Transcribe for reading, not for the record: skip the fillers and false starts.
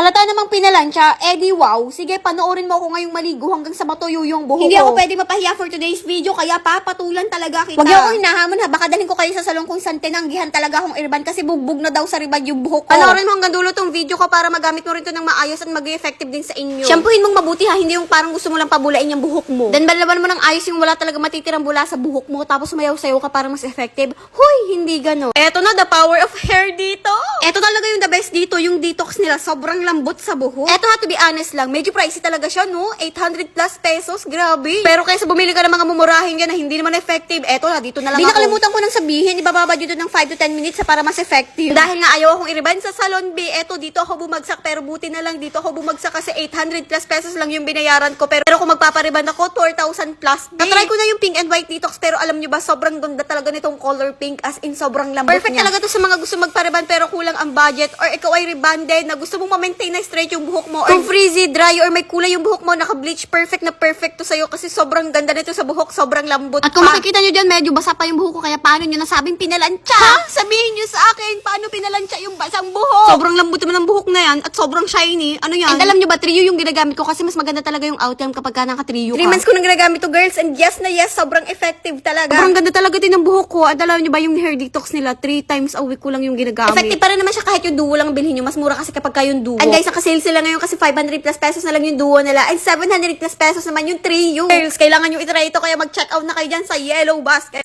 Halata namang pinalansya, edi wow. Sige, panoorin mo ako ngayong maligo hanggang sa matuyo yung buhok Hindi ko. ako pwede mapahiya for today's video, kaya papatulan talaga kita. Huwag niyo ako hinahamon ha, baka dalhin ko kayo sa salon kung saan tinanggihan talaga akong irban kasi bugbog na daw sa ribad yung buhok ko. Panoorin mo hanggang dulo tong video ko para magamit mo rin to ng maayos at maging effective din sa inyo. Shampoohin mong mabuti ha, hindi yung parang gusto mo lang pabulain yung buhok mo. Then balaban mo ng ayos yung wala talaga matitirang bula sa buhok mo, tapos mayaw-sayaw ka para mas effective. Huy, hindi gano. Eto na, the power of hair dito. Eto talaga yung the best dito, yung detox nila, sobrang lambot sa buhok. Eto ha, to be honest lang, medyo pricey talaga siya, no? 800 plus pesos, grabe. Pero kaysa bumili ka ng mga mumurahin yan na hindi naman effective, eto na, dito na lang Di ako. nakalimutan ko nang sabihin, ibababa dito ng 5 to 10 minutes para mas effective. Dahil nga ayaw akong iriban sa salon, B, eto dito ako bumagsak, pero buti na lang dito ako bumagsak kasi 800 plus pesos lang yung binayaran ko. Pero kung magpapariban ako, 4,000 plus, B. Natry ko na yung pink and white detox, pero alam nyo ba, sobrang ganda talaga nitong color pink, as in sobrang lambot Perfect niya. Talaga to sa mga gusto magpariban pero kulang ang budget, or ikaw ay rebanded na gusto mong ma-maintain na straight yung buhok mo, or kung frizzy, dry, or may kulay yung buhok mo, naka-bleach, perfect na perfect to sa'yo kasi sobrang ganda nito sa buhok, sobrang lambot At kung pa. makikita nyo dyan, medyo basa pa yung buhok ko, kaya paano nyo nasabing pinalansya? Ha? Sabihin nyo sa akin, paano pinalansya yung basang buhok? Sobrang lambot naman ng buhok na yan at sobrang shiny. Ano yan? And alam nyo ba, trio yung ginagamit ko kasi mas maganda talaga yung outcome kapag ka naka-trio 3 ka. months ko nang ginagamit to, girls, and yes na yes, sobrang effective talaga. Sobrang ganda talaga din ng buhok ko. At alam nyo ba yung hair detox nila, 3 times a week ko lang yung ginagamit. Effective pa rin naman siya kahit yung duo lang bilhin nyo. Mas mura kasi kapag yung duo. And guys, naka-sale sila ngayon kasi 500 plus pesos na lang yung duo nila. And 700 plus pesos naman yung trio. Girls, kailangan nyo itry ito kaya mag-check out na kayo dyan sa Yellow Basket.